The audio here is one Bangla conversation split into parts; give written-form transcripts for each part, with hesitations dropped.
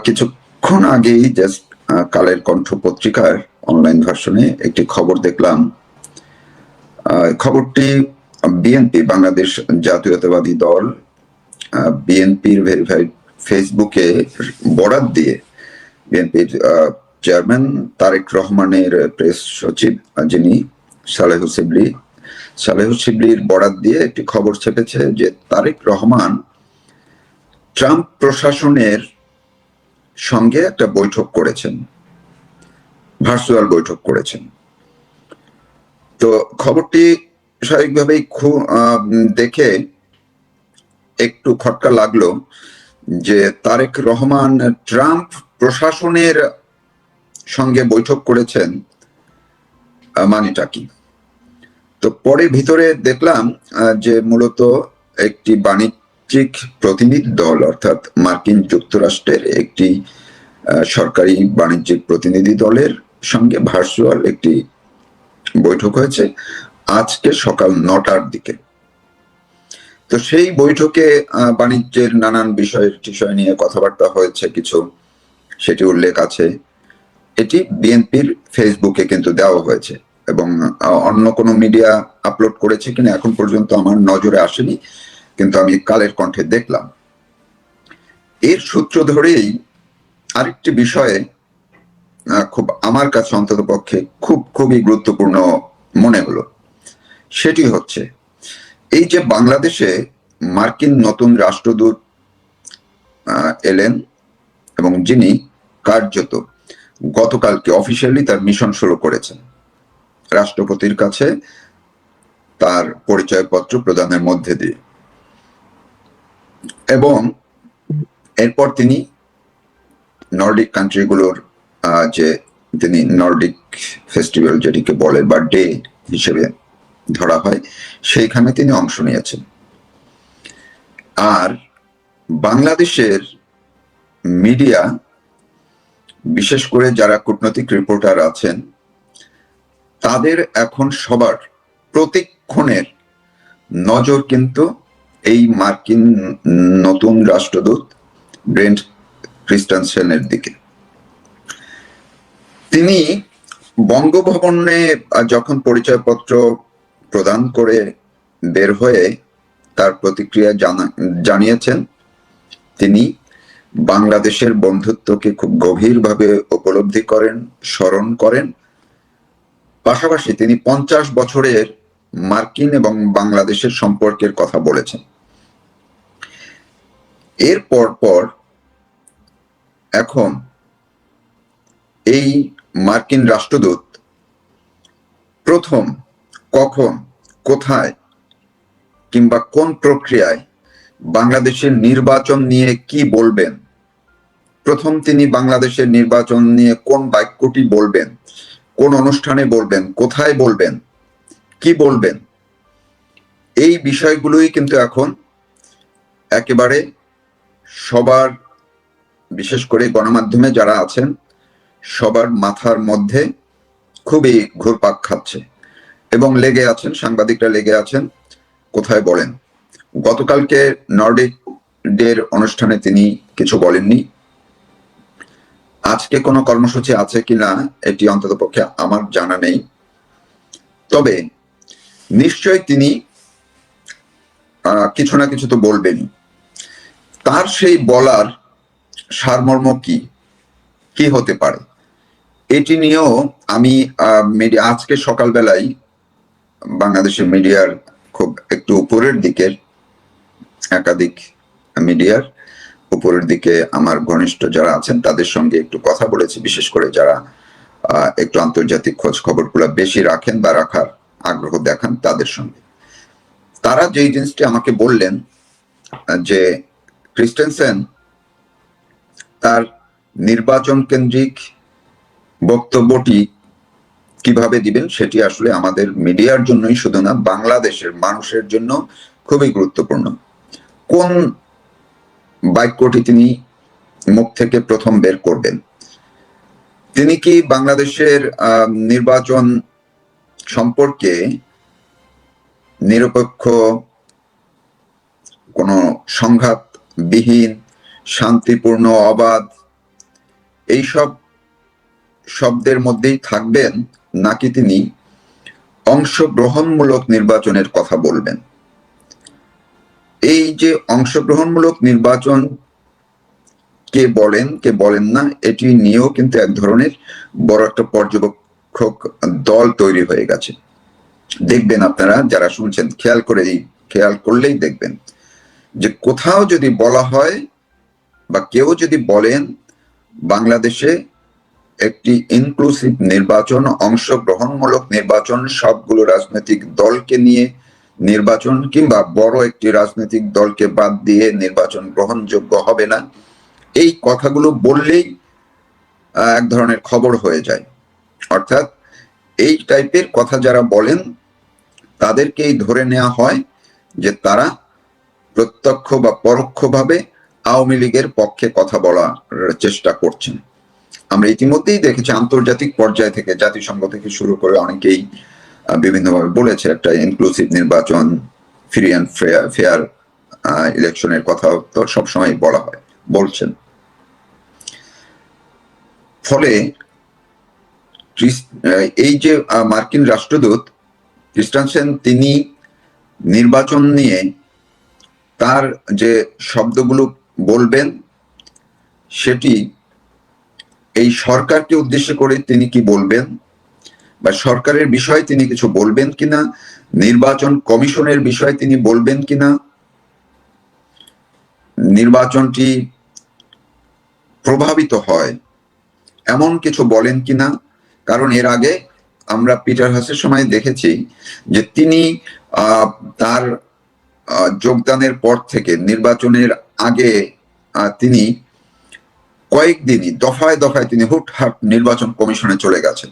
কিছুক্ষণ আগেই জাস্ট কালের কণ্ঠ পত্রিকার অনলাইন ভার্সনে একটি খবর দেখলাম। খবরটি বিএনপি বাংলাদেশ জাতীয়তাবাদী দল বিএনপির ভেরিফাইড ফেসবুকে বরাত দিয়ে বিএনপির চেয়ারম্যান তারেক রহমানের প্রেস সচিব যিনি সালেহ শিবলির বরাত দিয়ে একটি খবর ছেপেছে যে তারেক রহমান ট্রাম্প প্রশাসনের সঙ্গে একটা বৈঠক করেছেন, ভার্চুয়াল বৈঠক করেছেন। তো খবরটি স্বাভাবিকভাবেই দেখে একটু খটকা লাগলো যে তারেক রহমান ট্রাম্প প্রশাসনের সঙ্গে বৈঠক করেছেন, মানেটা কি? তো পরে ভিতরে দেখলাম যে মূলত একটি বাণিজ্যিক প্রতিনিধি দল, অর্থাৎ মার্কিন যুক্তরাষ্ট্রের একটি সরকারি বাণিজ্যিক প্রতিনিধি দলের সঙ্গে ভার্চুয়াল একটি বৈঠক হয়েছে আজকে সকাল 9টার দিকে। তো সেই বৈঠকে বাণিজ্যের নানান বিষয় নিয়ে কথাবার্তা হয়েছে, কিছু সেটি উল্লেখ আছে। এটি বিএনপির ফেসবুকে কিন্তু দেওয়া হয়েছে এবং অন্য কোনো মিডিয়া আপলোড করেছে কিনা এখন পর্যন্ত আমার নজরে আসেনি, কিন্তু আমি কালের কণ্ঠে দেখলাম। এর সূত্র ধরেই আরেকটি বিষয়ে খুব আমার কাছে অন্তত পক্ষে খুবই গুরুত্বপূর্ণ মনে হলো। সেটি হচ্ছে এই যে বাংলাদেশে মার্কিন নতুন রাষ্ট্রদূত এলেন এবং যিনি কার্যত গতকালকে অফিসিয়ালি তার মিশন শুরু করেছেন, রাষ্ট্রপতির কাছে তার পরিচয়পত্র প্রদানের মধ্যে দিয়ে, এবং এরপর তিনি নর্ডিক কান্ট্রিগুলোর যে তিনি নর্ডিক ফেস্টিভ্যাল যেটিকে বলে বা ডে হিসেবে ধরা হয়, সেইখানে তিনি অংশ নিয়েছেন। আর বাংলাদেশের মিডিয়া, বিশেষ করে যারা কূটনৈতিক রিপোর্টার আছেন, তাদের এখন সবার প্রতিক্ষণের নজর কিন্তু এই মার্কিন নতুন রাষ্ট্রদূত ব্রেন্ট ক্রিস্টেনসেনের দিকে। তিনি বঙ্গভবনে যখন পরিচয়পত্র প্রদান করে বের হয়ে তার প্রতিক্রিয়া জানিয়েছেন, তিনি বাংলাদেশের বন্ধুত্বকে খুব গভীরভাবে উপলব্ধি করেন, স্মরণ করেন। পাশাপাশি তিনি 50 বছরের মার্কিন এবং বাংলাদেশের সম্পর্কের কথা বলেছেন। এর পর এখন এই মার্কিন রাষ্ট্রদূত প্রথম কখন, কোথায় কিংবা কোন প্রক্রিয়ায় বাংলাদেশের নির্বাচন নিয়ে কি বলবেন, প্রথম তিনি বাংলাদেশের নির্বাচন নিয়ে কোন বাক্যটি বলবেন, কোন অনুষ্ঠানে বলবেন, কোথায় বলবেন, কি বলবেন, এই বিষয়গুলোই কিন্তু এখন একেবারে সবার, বিশেষ করে গণমাধ্যমে যারা আছেন, সবার মাথার মধ্যে খুবই ঘুরপাক খাচ্ছে এবং লেগে আছেন, সাংবাদিকরা লেগে আছেন কোথায় বলেন। গতকালকে নর্ডিক ডের অনুষ্ঠানে তিনি কিছু বলেননি। আজকে কোনো কর্মসূচি আছে কিনা এটি অন্তত পক্ষে আমার জানা নেই, তবে নিশ্চয় তিনি কিছু না কিছু তো বলবেনই। তার সেই বলার সারমর্ম কি হতে পারে, এটি নিয়েও আমি আজকে সকালবেলায় বাংলাদেশের মিডিয়ার খুব একটু উপরের দিকের, একাধিক মিডিয়ার উপরের দিকে আমার ঘনিষ্ঠ যারা আছেন তাদের সঙ্গে একটু কথা বলেছি, বিশেষ করে যারা একটু আন্তর্জাতিক খোঁজ খবরগুলো বেশি রাখেন বা রাখার আগ্রহ দেখান তাদের সঙ্গে। তারা যেই জিনিসটি আমাকে বললেন যে ক্রিস্টেনসেন তার নির্বাচন কেন্দ্রিক বক্তব্যটি কিভাবে দিবেন সেটি আসলে আমাদের মিডিয়ার জন্যই শুধু না, বাংলাদেশের মানুষের জন্য খুবই গুরুত্বপূর্ণ। কোন বাক্যটি তিনি মুখ থেকে প্রথম বের করবেন? তিনি কি বাংলাদেশের নির্বাচন সম্পর্কে নিরপেক্ষ, কোনো সংঘাতবিহীন, শান্তিপূর্ণ, অবাধ এইসব শব্দের মধ্যেই থাকবেন, নাকি তিনি অংশগ্রহণমূলক নির্বাচনের কথা বলবেন? এই যে অংশগ্রহণমূলক নির্বাচন কে বলেন কে বলেন না, এটি নিয়েও কিন্তু এক ধরনের বড় একটা পর্যবেক্ষক দল তৈরি হয়ে গেছে। দেখবেন আপনারা যারা শুনছেন, খেয়াল করলেই দেখবেন যে কোথাও যদি বলা হয় বা কেউ যদি বলেন বাংলাদেশে একটি ইনক্লুসিভ নির্বাচন, অংশগ্রহণমূলক নির্বাচন, সবগুলো রাজনৈতিক দলকে নিয়ে নির্বাচন, কিংবা বড় একটি রাজনৈতিক দলকে বাদ দিয়ে নির্বাচন গ্রহণযোগ্য হবে না, এই কথাগুলো বললেই এক ধরনের খবর হয়ে যায়। অর্থাৎ এই টাইপের কথা যারা বলেন তাদেরকেই ধরে নেওয়া হয় যে তারা প্রত্যক্ষ বা পরোক্ষভাবে আওয়ামী লীগের পক্ষে কথা বলার চেষ্টা করছেন। আমরা ইতিমধ্যেই দেখেছি আন্তর্জাতিক পর্যায় থেকে, জাতিসংঘ থেকে শুরু করে অনেকেই বিভিন্নভাবে বলেছে একটা ইনক্লুসিভ নির্বাচন, ফ্রি অ্যান্ড ফেয়ার ইলেকশনের কথা তো সবসময় বলা হয়, বলছেন। ফলে এই যে মার্কিন রাষ্ট্রদূত ক্রিস্টেনসেন, তিনি নির্বাচন নিয়ে তার যে শব্দগুলো বলবেন সেটি এই সরকারকে উদ্দেশ্য করে তিনি কি বলবেন, বা সরকারের বিষয়ে তিনি কিছু বলবেন কিনা, নির্বাচন কমিশনের বিষয়ে তিনি বলবেন কিনা, নির্বাচনটি প্রভাবিত হয় এমন কিছু বলেন কিনা। কারণ এর আগে আমরা পিটার হাসের সময় দেখেছি যে তিনি তার যোগদানের পর থেকে নির্বাচনের আগে তিনি কয়েকদিনই দফায় দফায় তিনি হুটহাট নির্বাচন কমিশনে চলে গেছেন,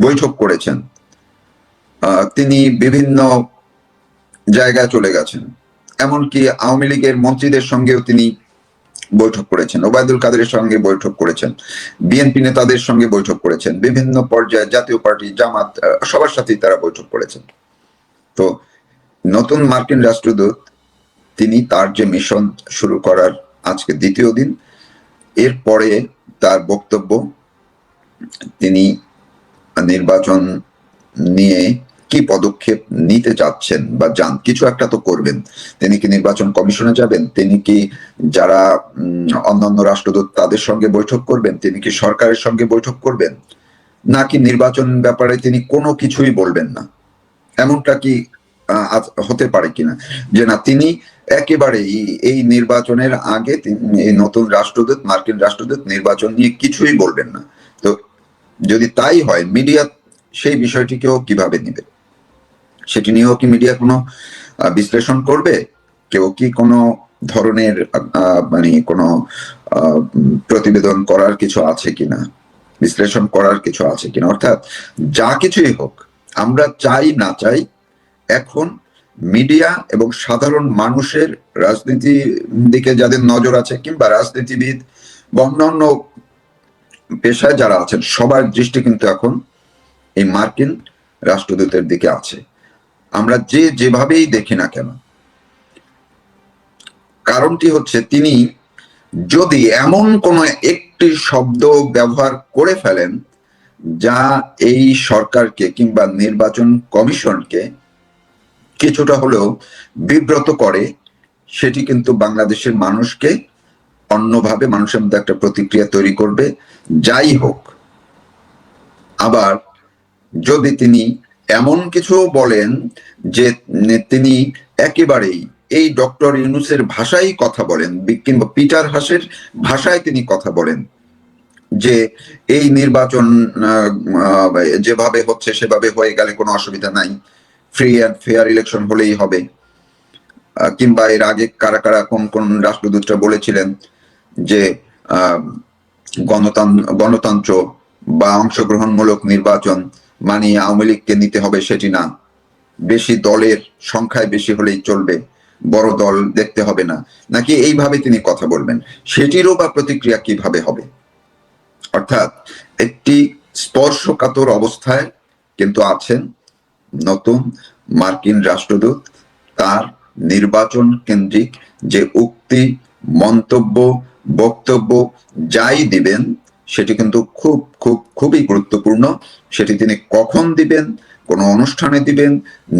বৈঠক করেছেন, তিনি বিভিন্ন জায়গায় চলে গেছেন, এমনকি আওয়ামী লীগের মন্ত্রীদের সঙ্গেও তিনি বৈঠক করেছেন, ওবায়দুল কাদেরের সঙ্গে বৈঠক করেছেন, বিএনপি নেতাদের সঙ্গে বৈঠক করেছেন, বিভিন্ন পর্যায়ে জাতীয় পার্টি, জামাত, সবার সাথেই তারা বৈঠক করেছেন। তো নতুন মার্কিন রাষ্ট্রদূত তিনি তার যে মিশন শুরু করার আজকে দ্বিতীয় দিন, এরপরে তার বক্তব্য তিনি নির্বাচন নিয়ে কি পদক্ষেপ নিতে যাচ্ছেন বা যান, কিছু একটা তো করবেন। তিনি কি নির্বাচন কমিশনে যাবেন, তিনি কি যারা অন্যান্য রাষ্ট্রদূত তাদের সঙ্গে বৈঠক করবেন, তিনি কি সরকারের সঙ্গে বৈঠক করবেন, নাকি নির্বাচন ব্যাপারে তিনি কোনো কিছুই বলবেন না? এমনটা কি হতে পারে কিনা যে না, তিনি একেবারে এই নির্বাচনের আগে এই নতুন রাষ্ট্রদূত, মার্কিন রাষ্ট্রদূত নির্বাচন নিয়ে কিছুই বলবেন না? তো যদি তাই হয়, মিডিয়া সেই বিষয়টিকেও কিভাবে নিবে, সেটি নিয়েও কি মিডিয়া কোনো বিশ্লেষণ করবে? কেউ কি কোনো ধরনের মানে কোনো প্রতিবেদন করার কিছু আছে কিনা, বিশ্লেষণ করার কিছু আছে কিনা? অর্থাৎ যা কিছুই হোক, আমরা চাই না চাই, এখন মিডিয়া এবং সাধারণ মানুষের রাজনীতির দিকে যাদের নজর আছে, কিংবা রাজনীতিবিদ বা অন্যান্য পেশায় যারা আছেন, সবার দৃষ্টি কিন্তু এখন এই মার্কিন রাষ্ট্রদূতের দিকে আছে। আমরা যেভাবেই দেখি না কেন, কারণটি হচ্ছে তিনি যদি এমন কোনো একটি শব্দ ব্যবহার করে ফেলেন যা এই সরকারকে কিংবা নির্বাচন কমিশনকে কিছুটা হলেও বিব্রত করে, সেটি কিন্তু বাংলাদেশের মানুষকে অন্যভাবে, মানুষের মধ্যে একটা প্রতিক্রিয়া তৈরি করবে, যাই হোক। আবার যদি তিনি এমন কিছু বলেন যে তিনি একেবারেই এই ডক্টর ইউনূসের ভাষায় কথা বলেন, কিংবা পিটার হাসের ভাষায় তিনি কথা বলেন, যে এই নির্বাচন যেভাবে হচ্ছে সেভাবে হয়ে গেলে কোনো অসুবিধা নাই, ফ্রি অ্যান্ড ফেয়ার ইলেকশন হলেই হবে, কিংবা এর আগে কারা কারা কোন কোন রাষ্ট্রদূতরা বলেছিলেন যে গণতন্ত্র বা অংশগ্রহণমূলক নির্বাচন মানে আওয়ামী লীগকে নিতে হবে সেটি না, বেশি দলের সংখ্যায় বেশি হলেই চলবে, বড় দল দেখতে হবে না, নাকি এইভাবে তিনি কথা বলবেন, সেটিরও বা প্রতিক্রিয়া কিভাবে হবে? অর্থাৎ একটি স্পর্শকাতর অবস্থায় কিন্তু আছেন নতুন মার্কিন রাষ্ট্রদূত। তার নির্বাচন কেন্দ্রিক যে উক্তি, মন্তব্য, বক্তব্য যাই দিবেন, সেটি কিন্তু খুবই গুরুত্বপূর্ণ। সেটি তিনি কখন দিবেন, কোনো অনুষ্ঠানে দিবেন,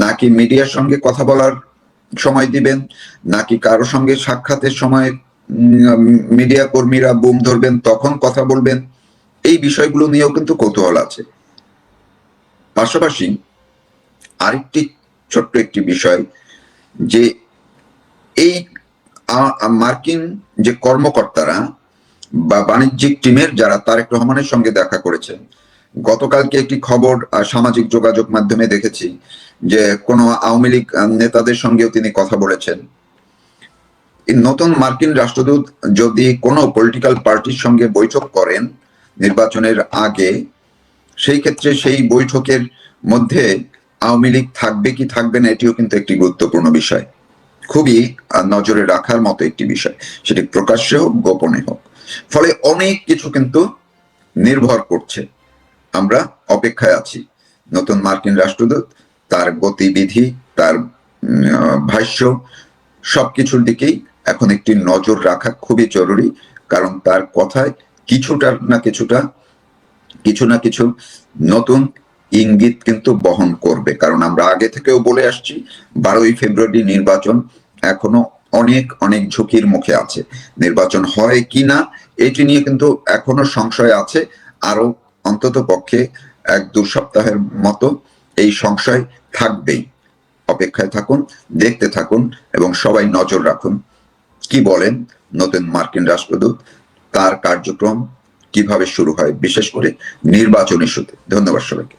নাকি মিডিয়ার সঙ্গে কথা বলার সময় দিবেন, নাকি কারো সঙ্গে সাক্ষাতের সময় মিডিয়া কর্মীরা বুম ধরবেন তখন কথা বলবেন, এই বিষয়গুলো নিয়েও কিন্তু কৌতূহল আছে। পাশাপাশি আরেকটি ছোট্ট একটি বিষয়, যে এই মার্কিন যে কর্মকর্তারা বা বাণিজ্যিক টিমের যারা তারেক রহমানের সঙ্গে দেখা করেছেন, গতকালকে একটি খবর সামাজিক যোগাযোগ মাধ্যমে দেখেছি যে কোনো আওয়ামী লীগ নেতাদের সঙ্গেও তিনি কথা বলেছেন। নতুন মার্কিন রাষ্ট্রদূত যদি কোনো পলিটিক্যাল পার্টির সঙ্গে বৈঠক করেন নির্বাচনের আগে, সেই ক্ষেত্রে সেই বৈঠকের মধ্যে আওয়ামী লীগ থাকবে কি থাকবে না, এটিও কিন্তু একটি গুরুত্বপূর্ণ বিষয়, খুবই নজরে রাখার মতো একটি বিষয়, সেটি প্রকাশ্যে হোক গোপনে হোক। ফলে অনেক কিছু কিন্তু নির্ভর করছে। আমরা অপেক্ষায় আছি নতুন মার্কিন রাষ্ট্রদূত, তার গতিবিধি, তার ভাষ্য, সবকিছুর দিকেই এখন একটি নজর রাখা খুবই জরুরি। কারণ তার কথায় কিছু না কিছু নতুন ইঙ্গিত কিন্তু বহন করবে। কারণ আমরা আগে থেকেও বলে আসছি 12ই ফেব্রুয়ারি নির্বাচন এখনো অনেক ঝুঁকির মুখে আছে। নির্বাচন হয় কি না এটি নিয়ে কিন্তু এখনো সংশয় আছে। আরো অন্তত পক্ষে 1-2 সপ্তাহের মতো এই সংশয় থাকবেই। অপেক্ষায় থাকুন, দেখতে থাকুন এবং সবাই নজর রাখুন কি বলেন নতুন মার্কিন রাষ্ট্রদূত, তার কার্যক্রম কিভাবে শুরু হয়, বিশেষ করে নির্বাচন ইস্যুতে। ধন্যবাদ সবাইকে।